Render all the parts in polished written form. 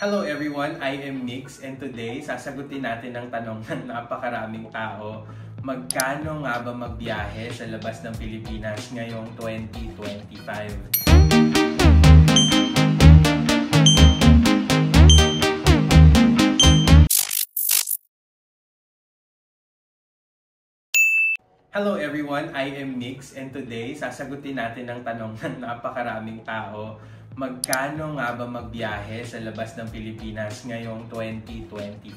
Hello everyone, I am Mix and today sasagutin natin ang tanong ng napakaraming tao. Magkano nga ba magbiyahe sa labas ng Pilipinas ngayong 2025? Hello everyone, I am Mix and today sasagutin natin ang tanong ng napakaraming tao. Magkano nga ba magbiyahe sa labas ng Pilipinas ngayong 2025?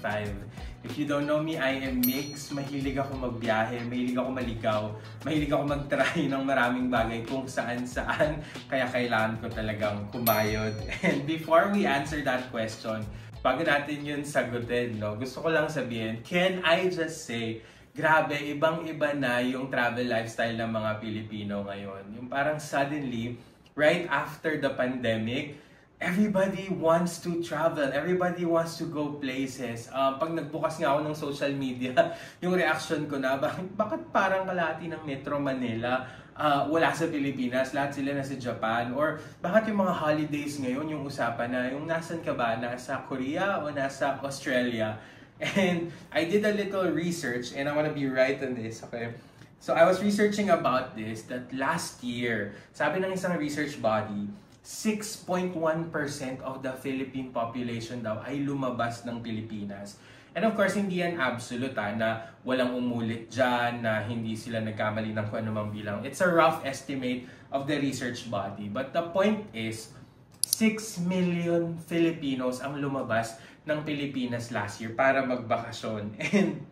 If you don't know me, I am Mix. Mahilig ako magbiyahe, mahilig ako maligaw, mahilig ako mag-try ng maraming bagay kung saan-saan. Kaya kailangan ko talagang kumayod. And before we answer that question, bago natin yun sagutin, gusto ko lang sabihin, can I just say, grabe, ibang-iba na yung travel lifestyle ng mga Pilipino ngayon. Yung parang suddenly, right after the pandemic, everybody wants to travel. Everybody wants to go places. Pag nagbukas nga ako ng social media, yung reaction ko na, bakit parang kalahati ng Metro Manila wala sa Pilipinas, lahat sila nasa Japan? Or bakit yung mga holidays ngayon, yung usapan na, yung nasan ka ba? Nasa Korea o nasa Australia? And I did a little research and I want to be right on this, okay? So I was researching about this, that last year, sabi ng isang research body, 6.1% of the Philippine population daw ay lumabas ng Pilipinas. And of course, hindi yan absolute na walang umulit dyan, na hindi sila nagkamali ng kung anumang bilang. It's a rough estimate of the research body. But the point is, 6 million Filipinos ang lumabas ng Pilipinas last year para magbakasyon. And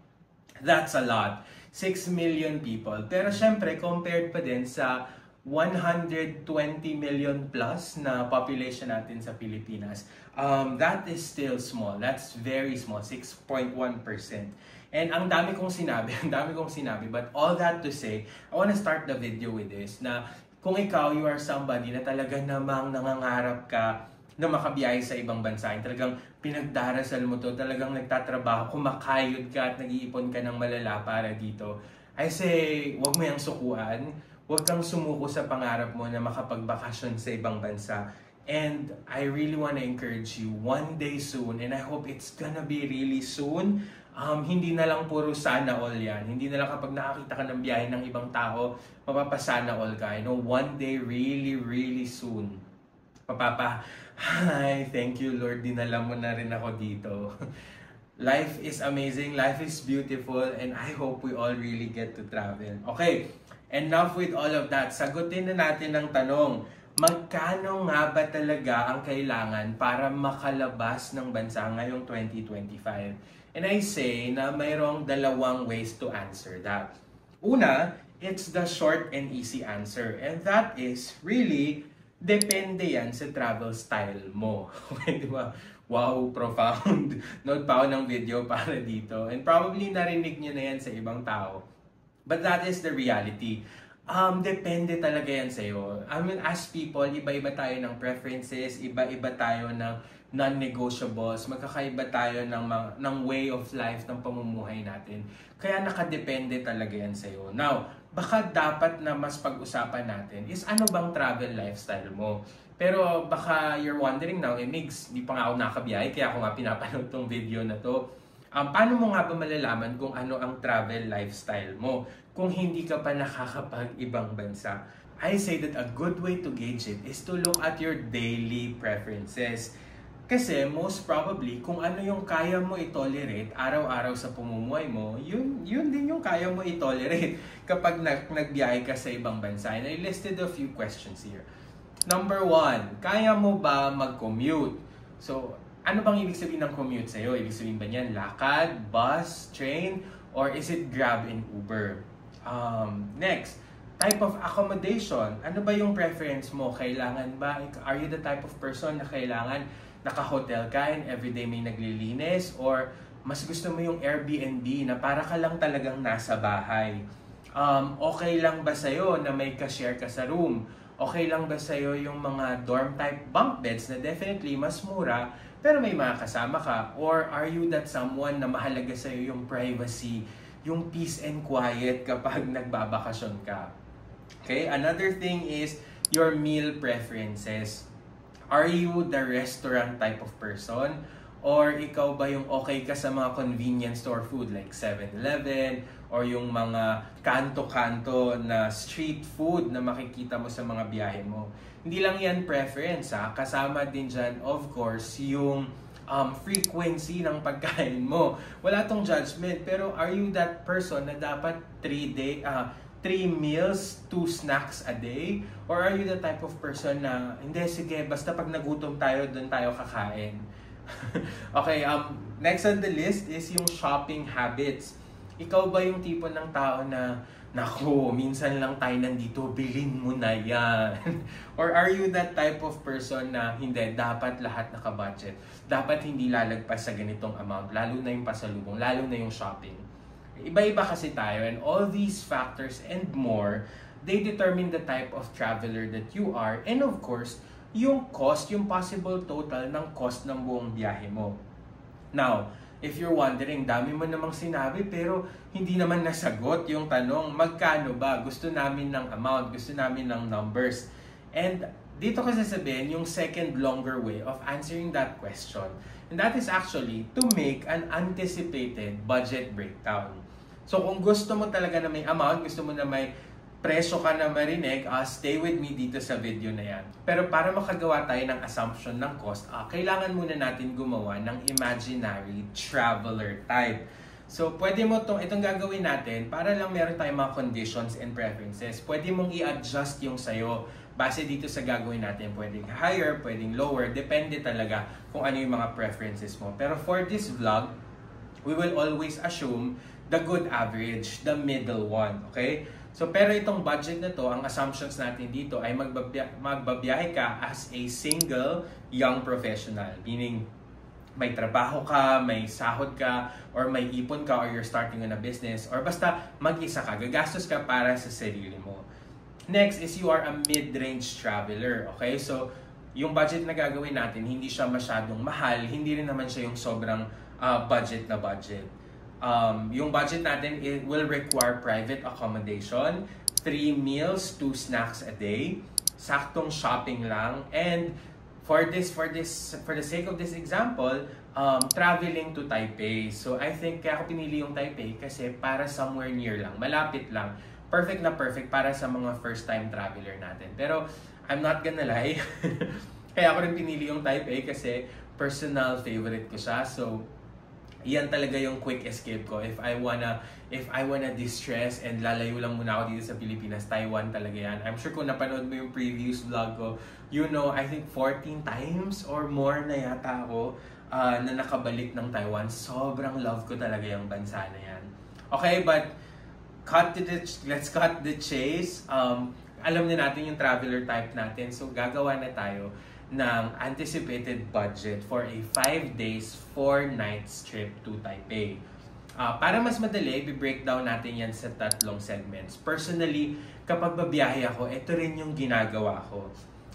that's a lot. 6 million people. Pero syempre, compared pa din sa 120 million plus na population natin sa Pilipinas, that is still small. That's very small, 6.1%. And ang dami kong sinabi, but all that to say, I want to start the video with this, na kung ikaw, you are somebody na talaga namang nangangarap ka na makabiyahe sa ibang bansa, talagang pinagdarasal mo to, talagang nagtatrabaho, kumakayod ka at nag-iipon ka ng malala para dito, I say, huwag mo yung sukuan, huwag kang sumuko sa pangarap mo na makapagbakasyon sa ibang bansa. And I really want to encourage you, one day soon, and I hope it's gonna be really soon, hindi na lang puro sana all yan. Hindi na lang kapag nakakita ka ng biyahe ng ibang tao, mapapasana all ka. I know one day, really, really soon, hi, thank you Lord, dinala mo na rin ako dito. Life is amazing, life is beautiful, and I hope we all really get to travel. Okay, enough with all of that. Sagutin na natin ang tanong, magkano nga ba talaga ang kailangan para makalabas ng bansa ngayong 2025? And I say na mayroong dalawang ways to answer that. Una, it's the short and easy answer, and that is really, depende yan sa travel style mo. Okay, di ba? Wow, profound. Note pa ako ng video para dito. And probably narinig nyo na yan sa ibang tao. But that is the reality. Depende talaga yan sa'yo. I mean, as people, iba-iba tayo ng preferences, iba-iba tayo ng non-negotiables, magkakaiba tayo ng way of life, ng pamumuhay natin. Kaya nakadepende talaga yan sa'yo. Now, baka dapat na mas pag-usapan natin is ano bang travel lifestyle mo. Pero baka you're wondering now, Migs, hindi pa nga ako nakabiyahe, kaya ako nga pinapanood tong video na to. Paano mo nga ba malalaman kung ano ang travel lifestyle mo kung hindi ka pa nakakapag-ibang bansa? I say that a good way to gauge it is to look at your daily preferences. Kasi most probably, kung ano yung kaya mo i-tolerate araw-araw sa pamumuhay mo, yun din yung kaya mo i-tolerate kapag nagbiyahe ka sa ibang bansa. And I listed a few questions here. Number 1, kaya mo ba mag-commute? So, ano bang ibig sabihin ng commute sa'yo? Ibig sabihin ba niyan lakad, bus, train, or is it Grab and Uber? Next, type of accommodation. Ano ba yung preference mo? Kailangan ba? Are you the type of person na kailangan naka-hotel ka and everyday may naglilinis? Or mas gusto mo yung Airbnb na para ka lang talagang nasa bahay? Okay lang ba sa'yo na may ka-share ka sa room? Okay lang ba sa'yo yung mga dorm type bunk beds na definitely mas mura pero may mga kasama ka? Or are you that someone na mahalaga sa'yo yung privacy, yung peace and quiet kapag nagbabakasyon ka? Okay, another thing is your meal preferences. Are you the restaurant type of person? Or ikaw ba yung okay ka sa mga convenience store food like 7-Eleven or yung mga kanto-kanto na street food na makikita mo sa mga biyahe mo? Hindi lang yan preference ha. Kasama din dyan, of course, yung frequency ng pagkain mo. Wala tong judgment, pero are you that person na dapat 3 meals, 2 snacks a day? Or are you the type of person na, hindi, sige, basta pag nagutom tayo, doon tayo kakain? Okay, next on the list is yung shopping habits. Ikaw ba yung tipo ng tao na, naku, minsan lang tayo nandito, bilhin mo na yan? Or are you that type of person na, hindi, dapat lahat naka-budget? Dapat hindi lalagpas sa ganitong amount, lalo na yung pasalubong, lalo na yung shopping. Iba-iba kasi tayo, and all these factors and more, they determine the type of traveler that you are, and of course, yung cost, yung possible total ng cost ng buong biyahe mo. Now, if you're wondering, dami mo namang sinabi pero hindi naman nasagot yung tanong, magkano ba? Gusto namin ng amount, gusto namin ng numbers. And dito kasi sabihin yung second longer way of answering that question. And that is actually to make an anticipated budget breakdown. So kung gusto mo talaga na may amount, gusto mo na may presyo ka na marinig, stay with me dito sa video na yan. Pero para makagawa tayo ng assumption ng cost, kailangan muna natin gumawa ng imaginary traveler type. So, pwede mo itong gagawin natin para lang meron tayong mga conditions and preferences. Pwede mong i-adjust yung sayo base dito sa gagawin natin. Pwedeng higher, pwedeng lower, depende talaga kung ano yung mga preferences mo. Pero for this vlog, we will always assume the good average, the middle one, okay? So, pero itong budget na to, ang assumptions natin dito ay magbabiyahe ka as a single young professional. Meaning, may trabaho ka, may sahod ka, or may ipon ka, or you're starting on a business, or basta mag-isa ka, gagastos ka para sa sarili mo. Next is you are a mid-range traveler. Okay? So, yung budget na gagawin natin, hindi siya masyadong mahal, hindi rin naman siya yung sobrang budget na budget. Yung budget natin, it will require private accommodation, 3 meals, 2 snacks a day, saktong shopping lang, and for the sake of this example, traveling to Taipei. So I think kaya ako pinili yung Taipei kasi para somewhere near lang, malapit lang, perfect na perfect para sa mga first time traveler natin. Pero I'm not gonna lie, kaya ako rin pinili yung Taipei kasi personal favorite ko siya. So yan talaga yung quick escape ko. If I wanna distress and lalayo lang muna ako dito sa Pilipinas, Taiwan talaga yan. I'm sure kung napanood mo yung previous vlog ko, you know, I think 14 times or more na yata ako na nakabalik ng Taiwan. Sobrang love ko talaga yung bansa na yan. Okay, but let's cut the chase. Alam na natin yung traveler type natin, so gagawa na tayo ng anticipated budget for a 5 days, 4 nights trip to Taipei. Para mas madali, i-breakdown natin yan sa 3 segments. Personally, kapag babiyahe ako, ito rin yung ginagawa ko.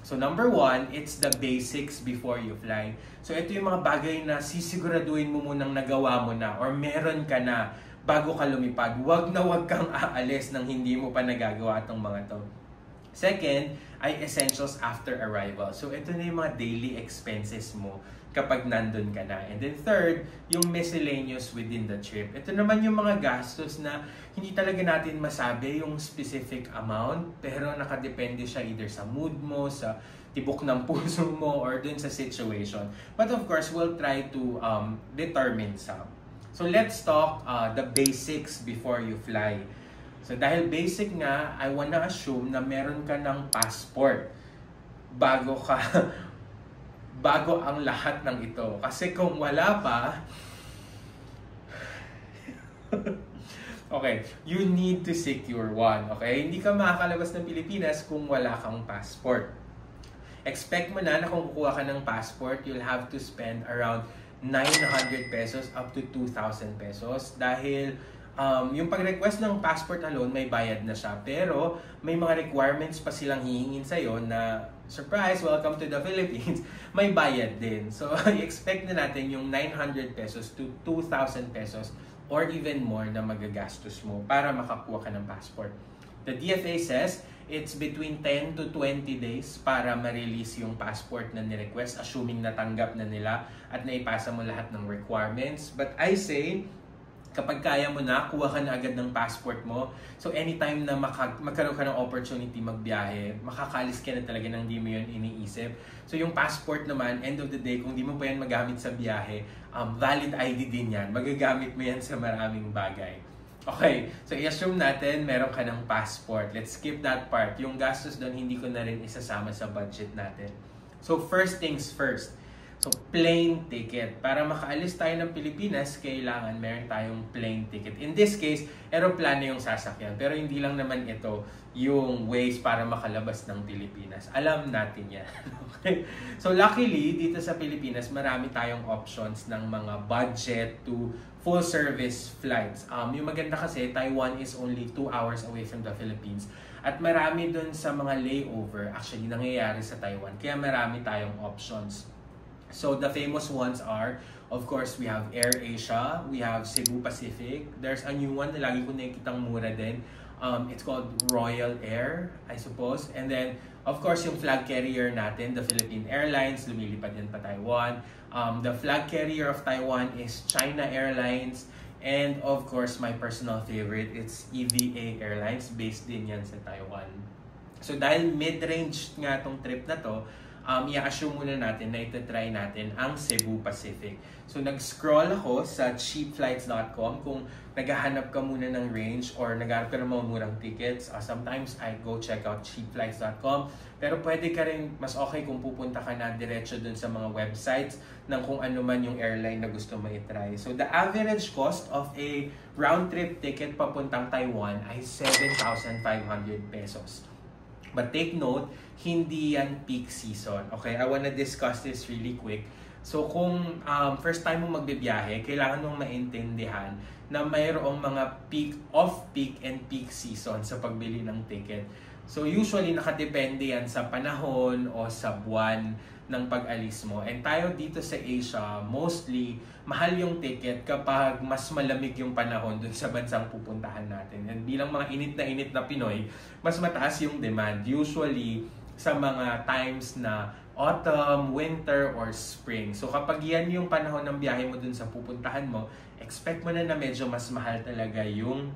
So number 1, it's the basics before you fly. So ito yung mga bagay na sisiguraduhin mo munang nagawa mo na or meron ka na bago ka lumipad. Wag kang aalis nang hindi mo pa nagagawa itong mga to. Second, ay essentials after arrival. So, ito na yung mga daily expenses mo kapag nandun ka na. And then third, yung miscellaneous within the trip. Ito naman yung mga gastos na hindi talaga natin masabi yung specific amount, pero nakadepende siya either sa mood mo, sa tibok ng puso mo, or dun sa situation. But of course, we'll try to determine some. So, let's talk the basics before you fly. So dahil basic nga, I wanna assume na meron ka ng passport bago ang lahat ng ito. Kasi kung wala pa, okay, you need to secure one. Okay? Hindi ka makakalabas ng Pilipinas kung wala kang passport. Expect mo na kung kukuha ka ng passport, you'll have to spend around 900 pesos up to 2,000 pesos dahil yung pag-request ng passport alone, may bayad na siya. Pero may mga requirements pa silang hihingin sa'yo na, surprise, welcome to the Philippines, may bayad din. So, i-expect na natin yung 900 pesos to 2,000 pesos or even more na magagastos mo para makakuha ka ng passport. The DFA says it's between 10 to 20 days para ma-release yung passport na ni-request, assuming natanggap na nila at naipasa mo lahat ng requirements. But I say, kapag kaya mo na, kuha ka na agad ng passport mo. So anytime na magkaroon ka ng opportunity magbiyahe, makakalis ka na talaga nang di mo yun iniisip. So yung passport naman, end of the day, kung di mo pa yan magamit sa biyahe, valid ID din yan. Magagamit mo yan sa maraming bagay. Okay, so i-assume natin meron ka ng passport. Let's skip that part. Yung gastos doon, hindi ko na rin isasama sa budget natin. So first things first. So, plane ticket. Para makaalis tayo ng Pilipinas, kailangan meron tayong plane ticket. In this case, aeroplano yung sasakyan. Pero hindi lang naman ito yung ways para makalabas ng Pilipinas. Alam natin yan. Okay? So, luckily, dito sa Pilipinas, marami tayong options ng mga budget to full service flights. Yung maganda kasi, Taiwan is only 2 hours away from the Philippines. At marami dun sa mga layover, actually, nangyayari sa Taiwan. Kaya marami tayong options. So the famous ones are, of course, we have AirAsia, we have Cebu Pacific. There's a new one na lagi ko nakikitang mura din. It's called Royal Air, I suppose. And then, of course, yung flag carrier natin, the Philippine Airlines, lumilipad din pa Taiwan. The flag carrier of Taiwan is China Airlines. And of course, my personal favorite, it's EVA Airlines, based din yan sa Taiwan. So dahil mid-range nga tong trip na to, i-assume muna natin na ito-try natin ang Cebu Pacific. So, nag-scroll ako sa cheapflights.com kung naghahanap ka muna ng range or naghahanap ka ng mga murang tickets. Sometimes, I go check out cheapflights.com. Pero pwede ka rin, mas okay kung pupunta ka na diretso dun sa mga websites ng kung ano man yung airline na gusto mo i-try. So, the average cost of a round-trip ticket papuntang Taiwan ay 7,500 pesos. But take note, hindi yan peak season. Okay, I wanna discuss this really quick. So kung first time mo magbibiyahe, kailangan mong maintindihan na mayroong mga peak, off-peak and peak season sa pagbili ng ticket. So usually nakadepende yan sa panahon o sa buwan ng pag-alis mo. And tayo dito sa Asia, mostly mahal yung ticket kapag mas malamig yung panahon dun sa bansang pupuntahan natin. And bilang mga init na Pinoy, mas mataas yung demand. Usually sa mga times na autumn, winter, or spring. So kapag yan yung panahon ng biyahe mo dun sa pupuntahan mo, expect mo na medyo mas mahal talaga yung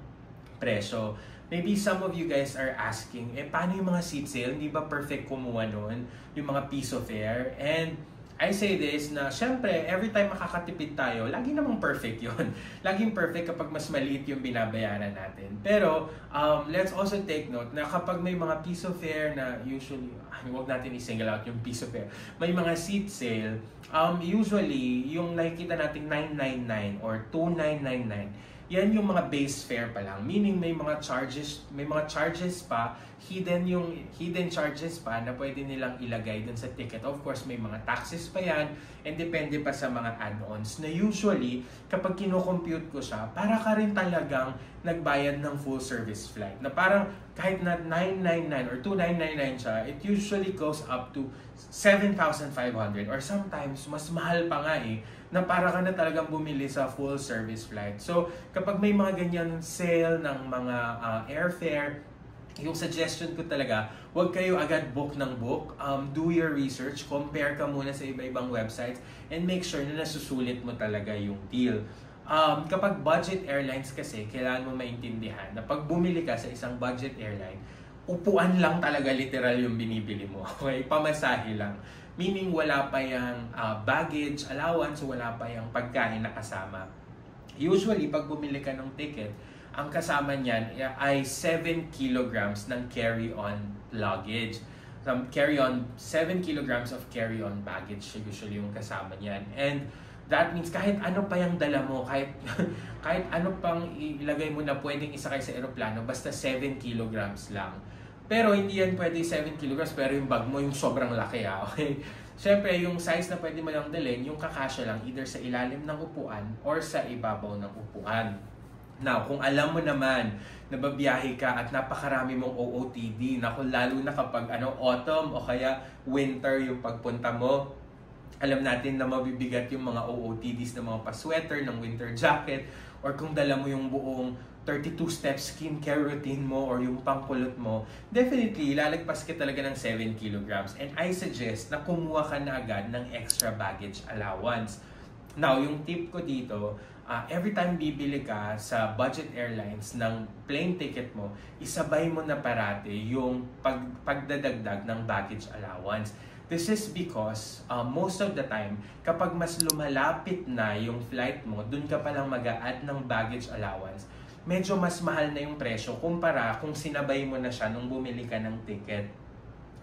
presyo. Maybe some of you guys are asking, paano yung mga seat sale? Hindi ba perfect kumuha nun? Yung mga piece of fare? And I say this na, syempre, every time makakatipid tayo, lagi namang perfect yun. Laging perfect kapag mas maliit yung binabayaran natin. Pero, let's also take note na kapag may mga piece of fare na usually, huwag natin i-single out yung piece of fare, may mga seat sale, usually, yung nakikita natin 999 or 2999, yan yung mga base fare pa lang. Meaning may mga charges pa, hidden charges pa na pwede nilang ilagay dun sa ticket. Of course, may mga taxes pa yan and depende pa sa mga add-ons na usually kapag kino-compute ko siya, para ka rin talagang nagbayad ng full service flight. Na parang kahit na 999 or 2999 siya, it usually goes up to 7,500 or sometimes mas mahal pa nga na para ka na talagang bumili sa full service flight. So, kapag may mga ganyan sale ng mga airfare, yung suggestion ko talaga, huwag kayo agad book ng book. Do your research, compare ka muna sa iba-ibang websites, and make sure na nasusulit mo talaga yung deal. Kapag budget airlines kasi, kailangan mo maintindihan na pag bumili ka sa isang budget airline, upuan lang talaga literal yung binibili mo. Okay? Pamasahe lang. Meaning wala pa yung baggage allowance, wala pa yung pagkain na kasama. Usually, pag bumili ka ng ticket, ang kasama niyan ay 7 kilograms ng carry-on luggage. 7 kilograms of carry-on baggage usually yung kasama niyan. And that means kahit ano pa yung dala mo, kahit ano pang ilagay mo na pwedeng isakay sa eroplano, basta 7 kilograms lang. Pero hindi yan pwede 7 kilograms, pero yung bag mo yung sobrang laki okay? Siyempre, yung size na pwede mo lang dalhin, yung kakasya lang either sa ilalim ng upuan or sa ibabaw ng upuan. Now, kung alam mo naman na babiyahe ka at napakarami mong OOTD, lalo na kapag autumn o kaya winter yung pagpunta mo, alam natin na mabibigat yung mga OOTDs ng mga pa-sweater, ng winter jacket, or kung dala mo yung buong 32 steps skincare routine mo or yung pangkulot mo, definitely lalagpas ka talaga ng 7 kilograms. And I suggest na kumuha ka na agad ng extra baggage allowance. Now, yung tip ko dito, every time bibili ka sa budget airlines ng plane ticket mo, isabay mo na parati yung pagdadagdag ng baggage allowance. This is because most of the time, kapag mas lumalapit na yung flight mo, dun ka palang mag-a-add ng baggage allowance, medyo mas mahal na yung presyo kumpara kung sinabay mo na siya nung bumili ka ng ticket.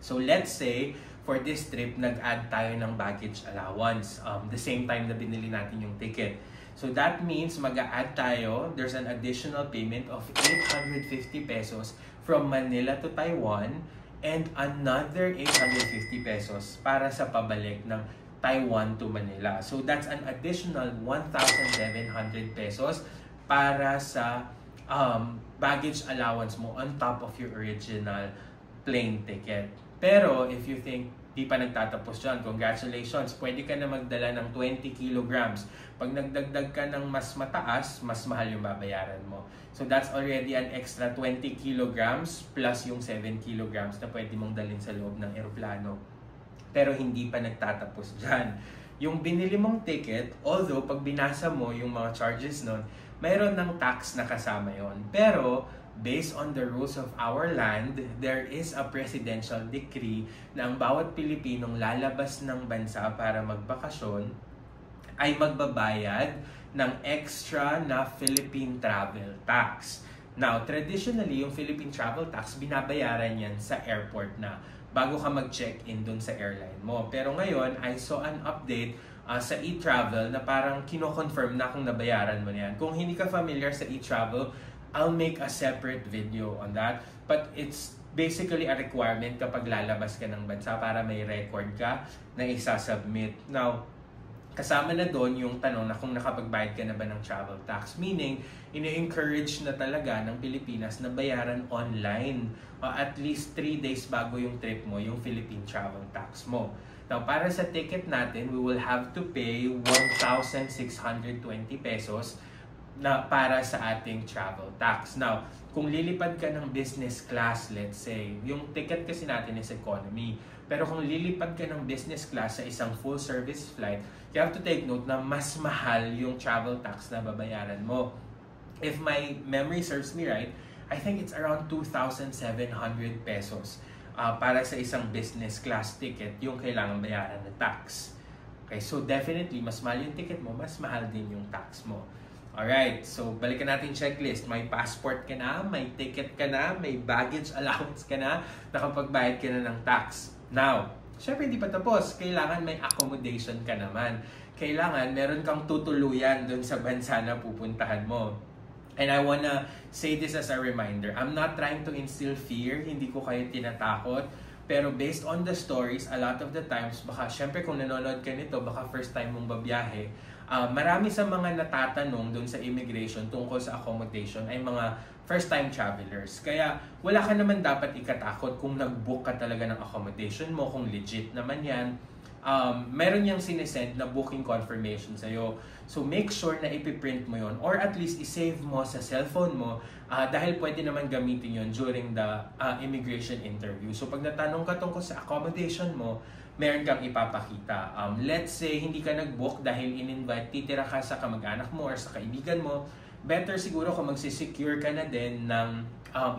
So let's say, for this trip, nag-add tayo ng baggage allowance the same time na binili natin yung ticket. So that means mag-a-add tayo, there's an additional payment of 850 pesos from Manila to Taiwan and another 850 pesos para sa pabalik ng Taiwan to Manila. So that's an additional 1,700 pesos para sa baggage allowance mo on top of your original plane ticket. Pero if you think di pa nagtatapos dyan, congratulations, pwede ka na magdala ng 20 kilograms. Pag nagdagdag ka ng mas mataas, mas mahal yung babayaran mo. So that's already an extra 20 kilograms plus yung 7 kilograms na pwede mong dalhin sa loob ng eroplano. Pero hindi pa nagtatapos dyan. Yung binili mong ticket, although pag binasa mo yung mga charges nun, mayroon ng tax na kasama yon. Pero, based on the rules of our land, there is a presidential decree na ang bawat Pilipinong lalabas ng bansa para magbakasyon ay magbabayad ng extra na Philippine Travel Tax. Now, traditionally, yung Philippine Travel Tax, binabayaran yan sa airport na bago ka mag-check-in dun sa airline mo. Pero ngayon, I saw an update sa e-travel na parang kino-confirm na kung nabayaran mo yan. Kung hindi ka familiar sa e-travel, I'll make a separate video on that. But it's basically a requirement kapag lalabas ka ng bansa para may record ka na isa-submit. Now, kasama na doon yung tanong na kung nakapagbayad ka na ba ng travel tax. Meaning, ini-encourage na talaga ng Pilipinas na bayaran online at least 3 days bago yung trip mo, yung Philippine travel tax mo. Now, para sa ticket natin, we will have to pay 1,620 pesos na para sa ating travel tax. Now, kung lilipad ka ng business class, let's say, yung ticket kasi natin is economy. Pero kung lilipad ka ng business class sa isang full service flight, you have to take note na mas mahal yung travel tax na babayaran mo. If my memory serves me right, I think it's around 2,700 pesos. Para sa isang business class ticket, yung kailangan bayaran na tax. Okay, so definitely, mas mahal yung ticket mo, mas mahal din yung tax mo. Alright, so balikan natin checklist. May passport ka na, may ticket ka na, may baggage allowance ka na, nakapagbayad ka na ng tax. Now, syempre hindi pa tapos. Kailangan may accommodation ka naman. Kailangan meron kang tutuluyan dun sa bansa na pupuntahan mo. And I wanna say this as a reminder. I'm not trying to instill fear. Hindi ko kayo tinatakot. Pero based on the stories, a lot of the times, baka syempre kung nanonood ka nito, baka first time mong babiyahe, marami sa mga natatanong dun sa immigration tungkol sa accommodation ay mga first-time travelers. Kaya wala ka naman dapat ikatakot kung nag-book ka talaga ng accommodation mo, kung legit naman yan. Meron niyang sinesend na booking confirmation sa'yo. So make sure na ipiprint mo yon or at least isave mo sa cellphone mo dahil pwede naman gamitin yon during the immigration interview. So pag natanong ka tungkol sa accommodation mo, meron kang ipapakita. Let's say hindi ka nag-book dahil in-invite, titira ka sa kamag-anak mo or sa kaibigan mo, better siguro kung magsisecure ka na din ng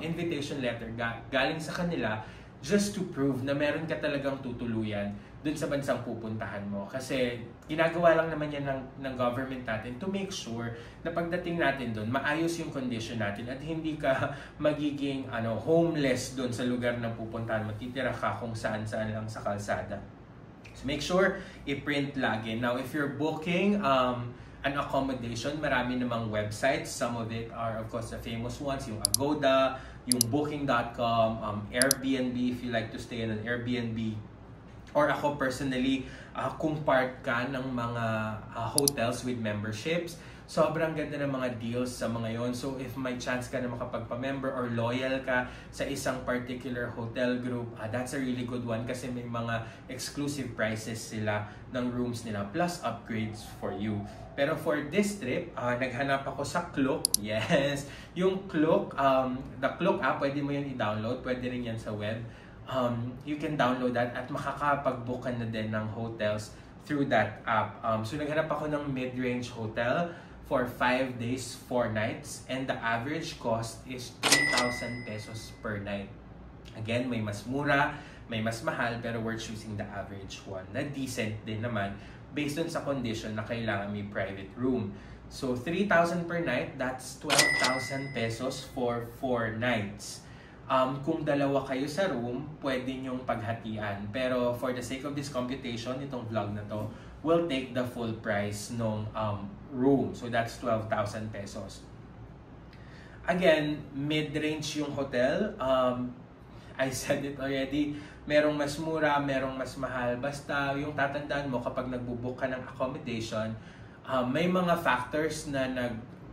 invitation letter galing sa kanila just to prove na meron ka talagang tutuluyan dun sa bansang pupuntahan mo. Kasi ginagawa lang naman yan ng government natin to make sure na pagdating natin dun, maayos yung condition natin at hindi ka magiging homeless dun sa lugar na pupuntahan mo. Titira ka kung saan-saan lang sa kalsada. So make sure i-print lagi. Now, if you're booking an accommodation, marami namang websites. Some of it are, of course, the famous ones, yung Agoda, yung Booking.com, Airbnb, if you like to stay in an Airbnb. Or ako personally, kung part ka ng mga hotels with memberships. Sobrang ganda ng mga deals sa mga yon. So if may chance ka na makapagpa-member or loyal ka sa isang particular hotel group, that's a really good one kasi may mga exclusive prices sila ng rooms nila plus upgrades for you. Pero for this trip, naghanap ako sa Klook. Yes, yung Klook, the Klook app, pwede mo yun i-download, pwede rin yan sa web. You can download that at makakapag-book ka na din ng hotels through that app. So naghanap ako ng mid-range hotel for 5 days, 4 nights, and the average cost is 3,000 pesos per night. Again, may mas mura, may mas mahal, pero we're choosing the average one na decent din naman based on sa condition na kailangan may private room. So 3,000 per night, that's 12,000 pesos for 4 nights. Kung dalawa kayo sa room, pwede nyong paghatian. Pero for the sake of this computation, itong vlog na to, we'll take the full price ng room. So that's 12,000 pesos. Again, mid-range yung hotel. I said it already, merong mas mura, merong mas mahal. Basta yung tatandaan mo kapag nagbubook ka ng accommodation, may mga factors na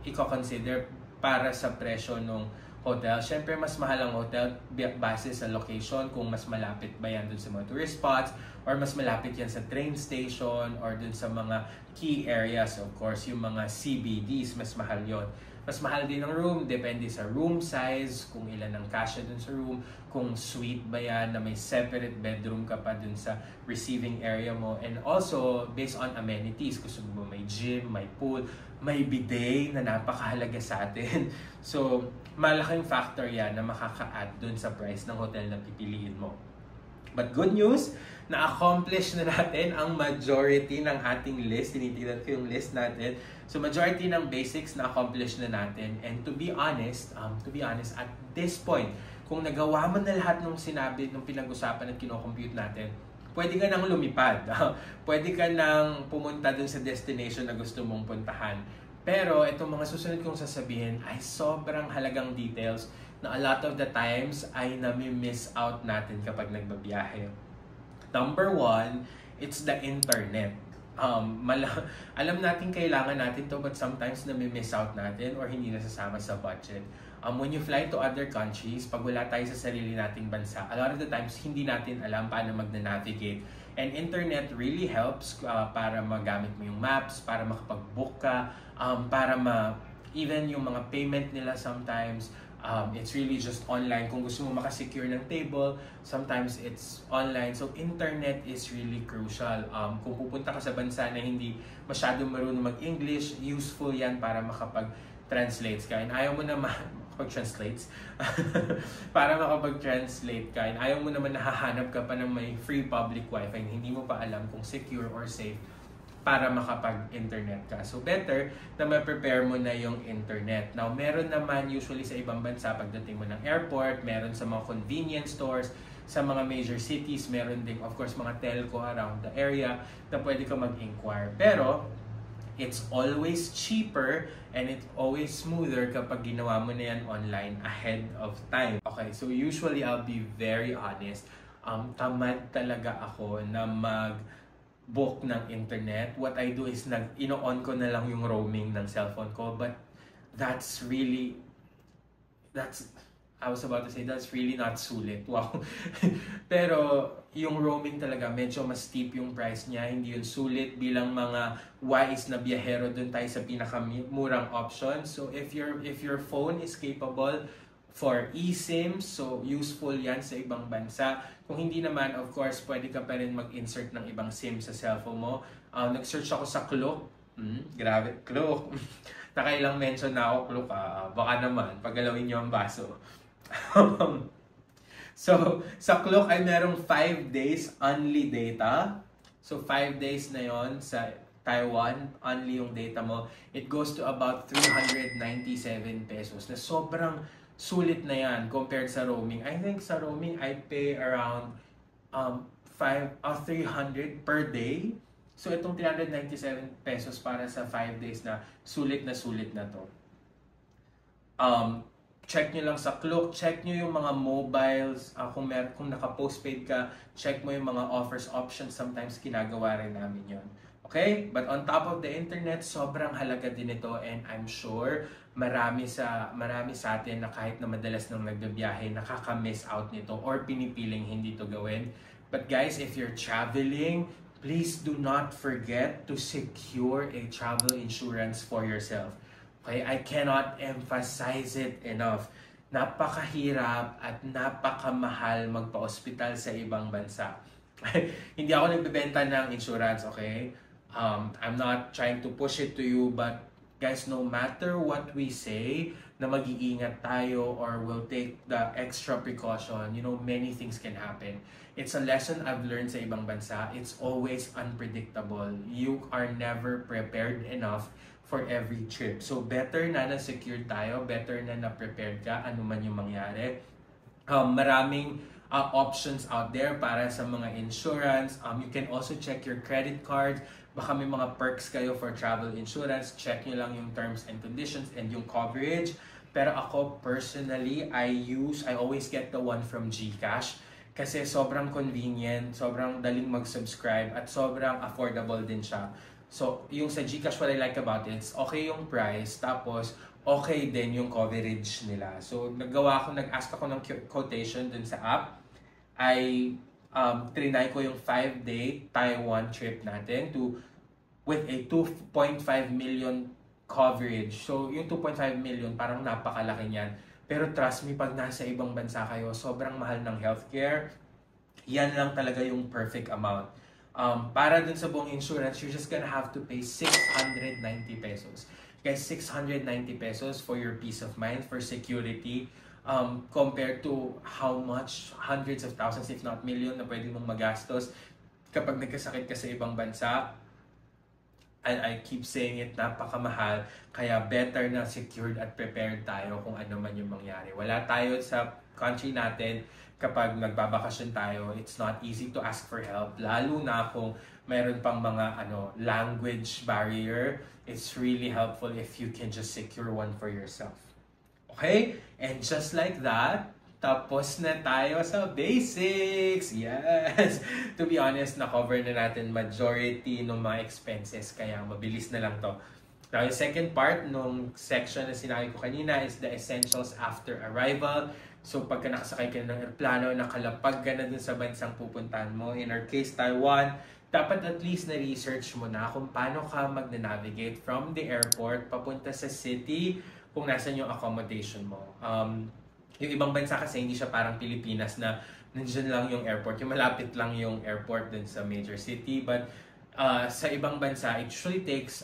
i-consider para sa presyo ng hotel. Siyempre, mas mahal ang hotel base sa location, kung mas malapit ba yan dun sa mga tourist spots, or mas malapit yan sa train station, or dun sa mga key areas. Of course, yung mga CBDs, mas mahal yon. Mas mahal din ang room, depende sa room size, kung ilan ang kasya dun sa room, kung suite ba yan, na may separate bedroom ka pa dun sa receiving area mo. And also, based on amenities, gusto mo may gym, may pool, may bidet na napakahalaga sa atin. So, malaking factor yan na makaka-add dun sa price ng hotel na pipiliin mo. But good news, na-accomplish na natin ang majority ng ating list. Tinitignan ko yung list natin. So majority ng basics na-accomplish na natin. And to be honest, at this point, kung nagawa mo na lahat ng sinabi, ng pinag-usapan at kinocompute natin, pwede ka nang lumipad. Pwede ka nang pumunta dun sa destination na gusto mong puntahan. Pero itong mga susunod kong sasabihin ay sobrang halagang details na a lot of the times ay nami-miss out natin kapag nagbabiyahe. Number one, it's the internet. Alam natin kailangan natin to, but sometimes nami-miss out natin or hindi nasasama sa budget. When you fly to other countries, pag wala tayo sa sarili nating bansa, a lot of the times hindi natin alam paano mag-navigate. And internet really helps para magamit mo yung maps, para makapag-book ka, para even yung mga payment nila sometimes, it's really just online. Kung gusto mo makasecure ng table, sometimes it's online. So internet is really crucial. Kung pupunta ka sa bansa na hindi masyadong marunong mag-English, useful yan para makapag-translate ka. And ayaw mo naman makapag-translate para makapag-translate ka. And ayaw mo naman nahahanap ka pa ng may free public wifi na hindi mo pa alam kung secure or safe para makapag-internet ka. So better na ma-prepare mo na yung internet. Now, meron naman usually sa ibang bansa pagdating mo ng airport, meron sa mga convenience stores, sa mga major cities, meron din of course mga telco around the area na pwede ka mag-inquire. Pero it's always cheaper and it's always smoother kapag ginawa mo na yan online ahead of time. Okay, so usually I'll be very honest. Tamad talaga ako na mag-book ng internet. What I do is ino-on ko na lang yung roaming ng cellphone ko. But that's really not sulit. Wow. Pero yung roaming talaga, medyo mas steep yung price niya. Hindi yun sulit bilang mga wise na biyahero, dun tayo sa pinakamurang option. So if your phone is capable for eSIM, so useful yan sa ibang bansa. Kung hindi naman, of course, pwede ka pa rin mag-insert ng ibang SIM sa cellphone mo. Nag-search ako sa Klook. Grabe, Klook. Nakailang mention na ako, Klook. Baka naman, paggalawin niyo ang baso. So, sa Klook ay merong 5 days only data. So, 5 days na yon sa Taiwan, only yung data mo. It goes to about 397 pesos na sobrang sulit na yan compared sa roaming. I think sa roaming, I pay around 300 per day. So, itong 397 pesos para sa 5 days na sulit na to. Check nyo lang sa Klook, check nyo yung mga mobiles, kung naka-postpaid ka, check mo yung mga offers, options, sometimes ginagawa rin namin yon. Okay? But on top of the internet, sobrang halaga din ito, and I'm sure marami sa atin na kahit na madalas nang nagbibiyahe, nakaka-miss out nito or pinipiling hindi to gawin. But guys, if you're traveling, please do not forget to secure a travel insurance for yourself. Okay? I cannot emphasize it enough. Napakahirap at napakamahal magpa-ospital sa ibang bansa. Hindi ako nagbebenta ng insurance, okay? I'm not trying to push it to you, but guys, no matter what we say, na mag-iingat tayo or we'll take the extra precaution, you know, many things can happen. It's a lesson I've learned sa ibang bansa. It's always unpredictable. You are never prepared enough for every trip. So better na na-secure tayo, better na na-prepared ka, ano man yung mangyari. Maraming options out there para sa mga insurance. You can also check your credit cards. Baka may mga perks kayo for travel insurance. Check nyo lang yung terms and conditions and yung coverage. Pero ako personally, I always get the one from GCash. Kasi sobrang convenient, sobrang daling mag-subscribe, at sobrang affordable din siya. So, yung sa GCash, what I like about it, it's okay yung price, tapos okay din yung coverage nila. So, nag-ask ako ng quotation dun sa app. Trinay ko yung 5-day Taiwan trip natin with a 2.5 million coverage. So, yung 2.5 million, parang napakalaki niyan. Pero trust me, pag nasa ibang bansa kayo, sobrang mahal ng healthcare. Yan lang talaga yung perfect amount. Para dun sa buong insurance, you're just gonna have to pay 690 pesos. Guys, 690 pesos for your peace of mind, for security, compared to how much, hundreds of thousands, if not million, na pwede mong magastos kapag nagkasakit ka sa ibang bansa. And I keep saying it, napakamahal. Kaya better na secured at prepared tayo kung ano man yung mangyari. Wala tayo sa country natin kapag nagbabakasyon tayo. It's not easy to ask for help. Lalo na kung mayroon pang mga language barrier. It's really helpful if you can just secure one for yourself. Okay? And just like that, tapos na tayo sa basics! Yes! To be honest, na-cover na natin majority ng mga expenses, kaya mabilis na lang to. Now, yung second part nung section na sinabi ko kanina is the essentials after arrival. So, pagka nakasakay ka ng aeroplano, nakalapag ka na dun sa bansang pupuntahan mo. In our case, Taiwan, dapat at least na-research mo na kung paano ka mag-navigate from the airport papunta sa city kung nasan yung accommodation mo. Yung ibang bansa kasi hindi siya parang Pilipinas na nandiyan lang yung airport. Yung malapit lang yung airport dun sa major city. But sa ibang bansa, it usually takes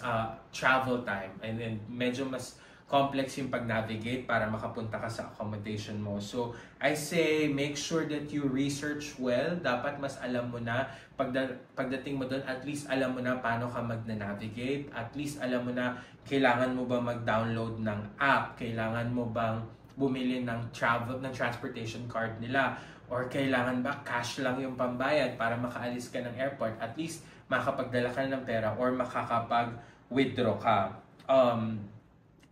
travel time. And then medyo mas complex yung pag-navigate para makapunta ka sa accommodation mo. So, I say make sure that you research well. Dapat mas alam mo na, pagdating mo doon, at least alam mo na paano ka mag-navigate. At least alam mo na kailangan mo ba mag-download ng app. Kailangan mo bang bumili ng transportation card nila, or kailangan ba cash lang yung pambayad para makaalis ka ng airport, at least makakapagdala ka ng pera or makakapag-withdraw ka.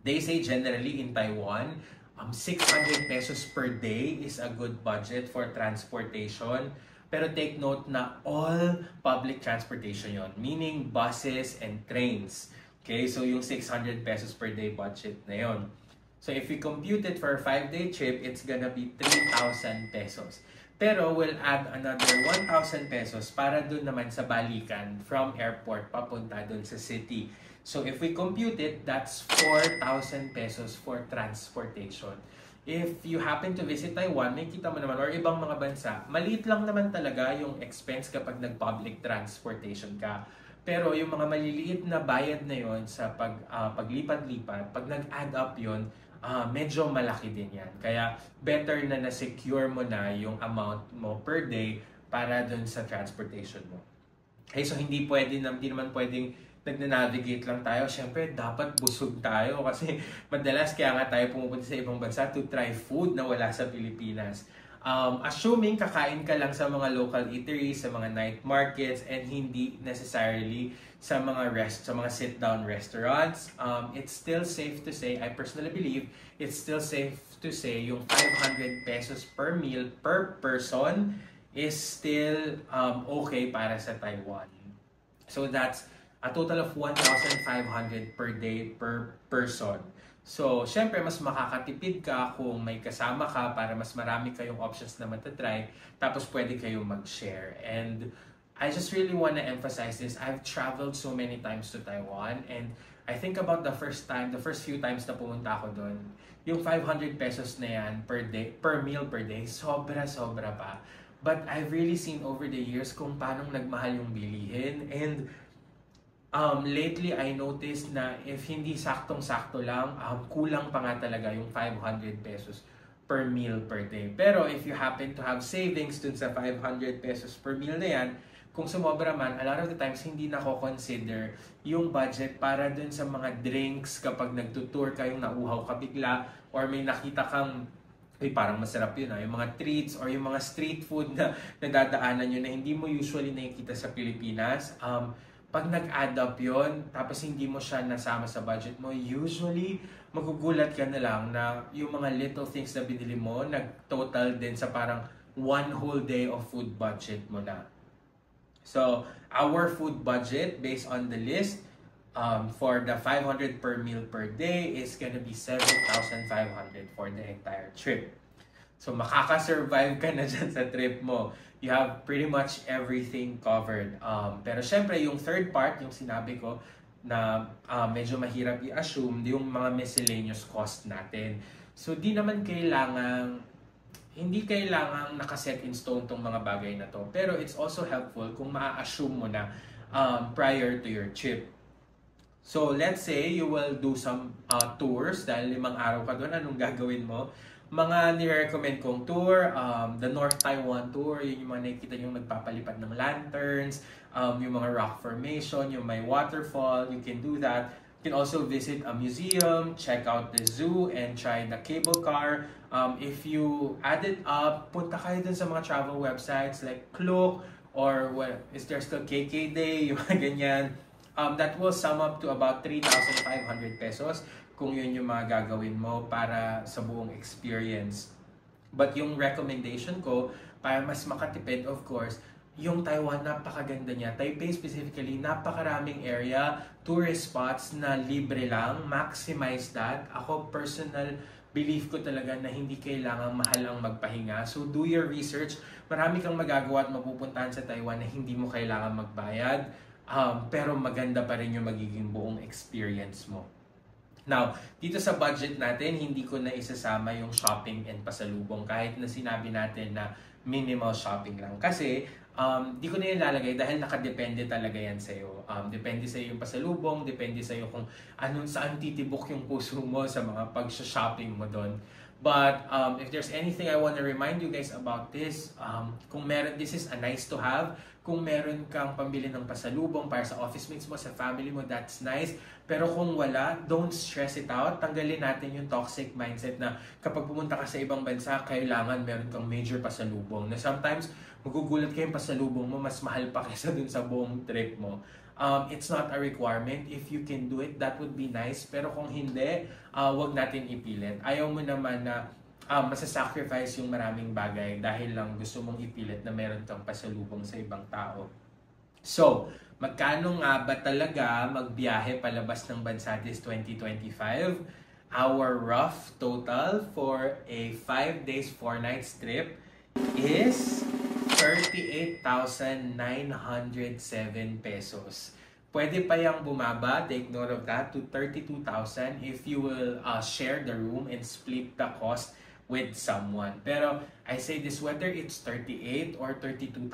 They say generally in Taiwan, 600 pesos per day is a good budget for transportation. Pero take note na all public transportation yon, meaning buses and trains. Okay, so yung 600 pesos per day budget na yon. So if we compute it for a 5-day trip, it's gonna be 3,000 pesos. Pero we'll add another 1,000 pesos para dun naman sa balikan from airport papunta dun sa city. So if we compute it, that's 4,000 pesos for transportation. If you happen to visit Taiwan, makita mo naman, or ibang mga bansa, maliit lang naman talaga yung expense kapag nag-public transportation ka. Pero yung mga maliliit na bayad na yon sa paglipat-lipat, pag nag-add up yon, medyo malaki din yan. Kaya better na na-secure mo na yung amount mo per day para dun sa transportation mo. Okay, so hindi naman pwedeng nag-navigate lang tayo. Siyempre, dapat busog tayo kasi madalas kaya nga tayo pumupunta sa ibang bansa to try food na wala sa Pilipinas. Assuming kakain ka lang sa mga local eateries, sa mga night markets, and hindi necessarily sa mga sit-down restaurants, it's still safe to say, I personally believe, it's still safe to say yung 500 pesos per meal per person is still okay para sa Taiwan. So that's a total of 1,500 per day per person. So, syempre, mas makakatipid ka kung may kasama ka para mas marami kayong options na matatry. Tapos, pwede kayong mag-share. And I just really want to emphasize this. I've traveled so many times to Taiwan. And I think about the first few times na pumunta ako doon, yung 500 pesos na yan per day, per meal per day, sobra-sobra pa. But I've really seen over the years kung paano nagmahal yung bilihin. And lately, I noticed na if hindi saktong-sakto lang, kulang pa nga talaga yung 500 pesos per meal per day. Pero if you happen to have savings dun sa 500 pesos per meal na yan, kung sumobra man, a lot of the times hindi na ko consider yung budget para dun sa mga drinks kapag nagtutour kayong nauhaw ka bigla or may nakita kang parang masarap yun yung mga treats or yung mga street food na nadadaanan nyo na hindi mo usually nakikita sa Pilipinas. Pag nag-add up yun, tapos hindi mo siya nasama sa budget mo, usually magugulat ka na lang na yung mga little things na binili mo, nag-total din sa parang one whole day of food budget mo na. So, our food budget based on the list for the 500 per meal per day is gonna be 7,500 for the entire trip. So, makaka-survive ka na dyan sa trip mo. You have pretty much everything covered. Pero syempre, yung third part, yung sinabi ko, na medyo mahirap i-assume, yung mga miscellaneous cost natin. So, hindi kailangang nakaset in stone tong mga bagay na to. Pero it's also helpful kung ma-assume mo na prior to your trip. So, let's say you will do some tours dahil 5 araw ka doon. Anong gagawin mo? Mga nire-recommend kong tour, the North Taiwan tour, yun yung mga nakikita yung nagpapalipad ng lanterns, yung mga rock formation, yung may waterfall, you can do that. You can also visit a museum, check out the zoo, and try the cable car. If you add it up, punta kayo dun sa mga travel websites like Klook, or is there still KK Day, yung mga ganyan. That will sum up to about 3,500 pesos. Kung yun yung mga gagawin mo para sa buong experience. But yung recommendation ko, para mas makatipid, of course, yung Taiwan, napakaganda niya. Taipei specifically, napakaraming area, tourist spots na libre lang. Maximize that. Ako, personal belief ko talaga na hindi kailangang mahal ang magpahinga. So, do your research. Marami kang magagawa at mapupuntahan sa Taiwan na hindi mo kailangan magbayad. Pero maganda pa rin yung magiging buong experience mo. Now, dito sa budget natin, hindi ko na isasama yung shopping and pasalubong kahit na sinabi natin na minimal shopping lang. Kasi, di ko na yung lalagay dahil nakadepende talaga yan sa'yo. Depende sa'yo yung pasalubong, depende sa'yo kung saan titibok yung puso mo sa mga pag-shopping mo doon. But if there's anything I want to remind you guys about this, this is a nice to have. Kung meron kang pambili ng pasalubong para sa office mates mo, sa family mo, that's nice. Pero kung wala, don't stress it out. Tanggalin natin yung toxic mindset na kapag pumunta ka sa ibang bansa, kailangan meron kang major pasalubong. Na sometimes, magugulat kayo yung pasalubong mo, mas mahal pa kaysa dun sa buong trip mo. It's not a requirement. If you can do it, that would be nice. Pero kung hindi, wag natin ipilit. Ayaw mo naman na masasacrifice yung maraming bagay dahil lang gusto mong ipilit na meron kang pasalubong sa ibang tao. So, magkano nga ba talaga magbiyahe palabas ng bansa this 2025? Our rough total for a 5 days, 4 nights trip is 38,907 pesos. Pwede pa yung bumaba, take note of that, to 32,000 if you will share the room and split the cost with someone. Pero I say this, whether it's 38 or 32,000,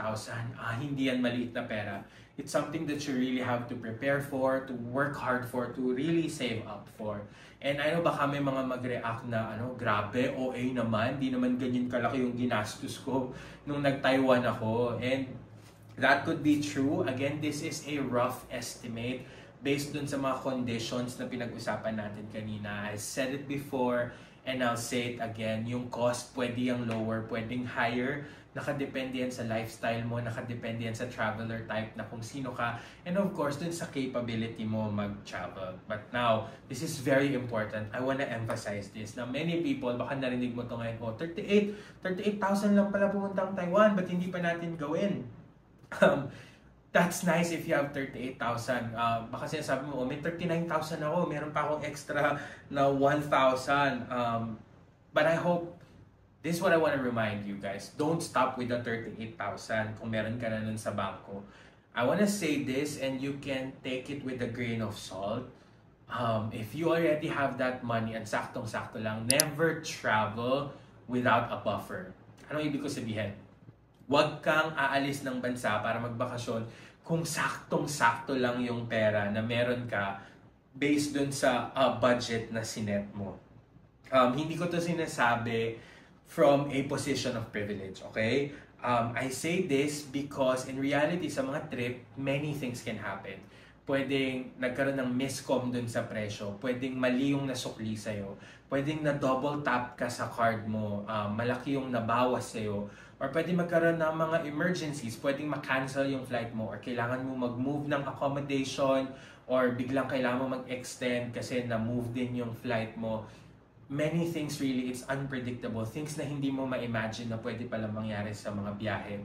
hindi yan maliit na pera. It's something that you really have to prepare for, to work hard for, to really save up for. And I know baka may mga mag-react na, grabe, OA naman, di naman ganyan kalaki yung ginastos ko nung nag-Taiwan ako. And that could be true. Again, this is a rough estimate based dun sa mga conditions na pinag-usapan natin kanina. I said it before, and I'll say it again, yung cost pwede yung lower, pwedeng higher. Nakadepende yan sa lifestyle mo, nakadepende yan sa traveler type na kung sino ka. And of course, dun sa capability mo mag-travel. But now, this is very important. I wanna emphasize this. Now, many people, baka narinig mo ito ngayon, 38,000 lang pala pumuntang Taiwan, ba't hindi pa natin gawin? That's nice if you have 38,000. Baka sinasabi mo, oh, may 39,000 ako, meron pa akong extra na 1,000. But I hope, this is what I want to remind you guys. Don't stop with the 38,000 kung meron ka na nun sa bangko. I want to say this, and you can take it with a grain of salt. If you already have that money, and saktong-sakto lang, never travel without a buffer. Anong ibig ko sabihin? Huwag kang aalis ng bansa para magbakasyon kung saktong-sakto lang yung pera na meron ka based dun sa budget na sinet mo. Hindi ko to sinasabi from a position of privilege, okay? I say this because in reality, sa mga trip, many things can happen. Pwedeng nagkaroon ng miscom dun sa presyo, pwedeng mali yung nasukli sa'yo, pwedeng na-double tap ka sa card mo, malaki yung nabawas sa'yo, or pwedeng magkaroon ng mga emergencies, pwedeng ma-cancel yung flight mo, or kailangan mo mag-move ng accommodation, or biglang kailangan mo mag-extend kasi na-move din yung flight mo. Many things really, it's unpredictable. Things na hindi mo ma-imagine na pwede palang mangyari sa mga biyahe.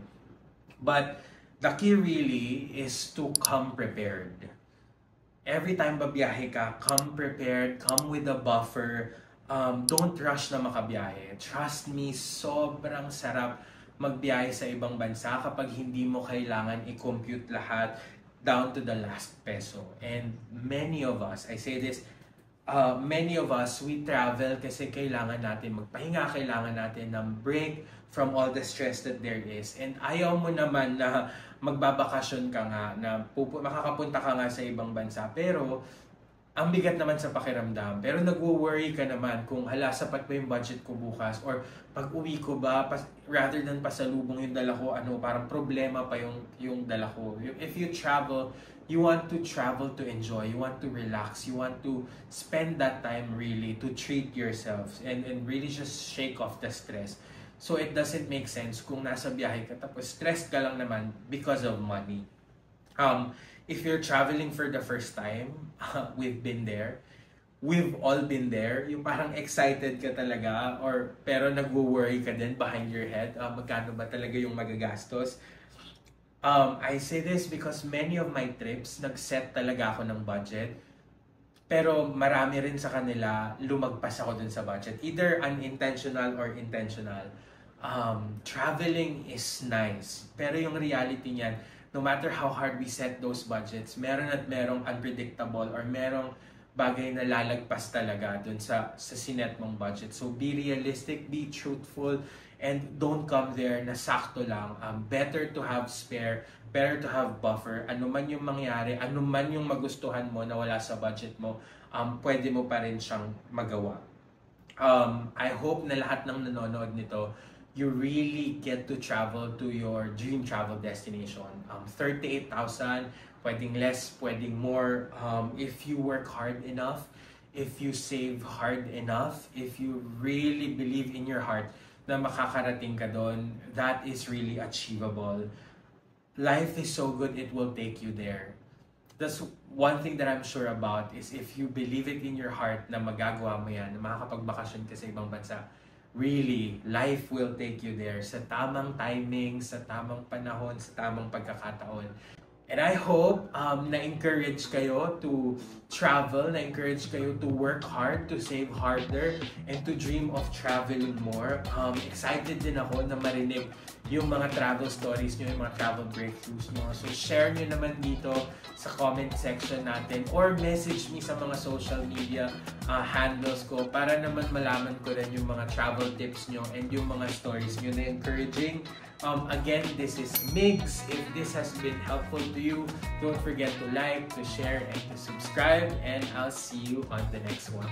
But the key really is to come prepared. Every time babiyahe ka, come prepared, come with a buffer. Don't rush na makabiyahe. Trust me, sobrang sarap magbiyahe sa ibang bansa kapag hindi mo kailangan i-compute lahat down to the last peso. And many of us, I say this, many of us, we travel kasi kailangan natin magpahinga, kailangan natin ng break from all the stress that there is. And ayaw mo naman na magbabakasyon ka nga, na makakapunta ka nga sa ibang bansa, pero ang bigat naman sa pakiramdam. Pero nag-worry ka naman kung hala, sapat ba yung budget ko bukas? Or pag uwi ko ba, rather than pasalubong yung dala ko, parang problema pa yung dala ko. If you travel, you want to travel to enjoy, you want to relax, you want to spend that time really to treat yourselves and really just shake off the stress. So it doesn't make sense kung nasa biyahe ka tapos stressed ka lang naman because of money. If you're traveling for the first time, we've been there. We've all been there. Yung parang excited ka talaga pero nag-worry ka din behind your head. Magkano ba talaga yung magagastos? I say this because many of my trips, nag-set talaga ako ng budget. Pero marami rin sa kanila, lumagpas ako dun sa budget. Either unintentional or intentional. Traveling is nice. Pero yung reality niyan, no matter how hard we set those budgets, meron at merong unpredictable or merong bagay na lalagpas talaga dun sa sinet mong budget. So be realistic, be truthful, and don't come there na sakto lang. Better to have spare, better to have buffer. Ano man yung mangyari, ano man yung magustuhan mo na wala sa budget mo, pwede mo pa rin siyang magawa. I hope na lahat ng nanonood nito, you really get to travel to your dream travel destination. 38,000, pwedeng less, pwedeng more. If you work hard enough, if you save hard enough, if you really believe in your heart na makakarating ka doon, that is really achievable. Life is so good, it will take you there. That's one thing that I'm sure about is if you believe it in your heart na magagawa mo yan, na makakapagbakasyon ka sa ibang bansa, really, life will take you there sa tamang timing, sa tamang panahon, sa tamang pagkakataon. And I hope na-encourage kayo to travel, na-encourage kayo to work hard, to save harder, and to dream of traveling more. Excited din ako na marinig yung mga travel stories nyo, yung mga travel breakthroughs nyo. So share nyo naman dito sa comment section natin or message me sa mga social media handles ko para naman malaman ko rin yung mga travel tips nyo and yung mga stories nyo na encouraging. Again, this is Migs. If this has been helpful to you, don't forget to like, to share, and to subscribe. And I'll see you on the next one.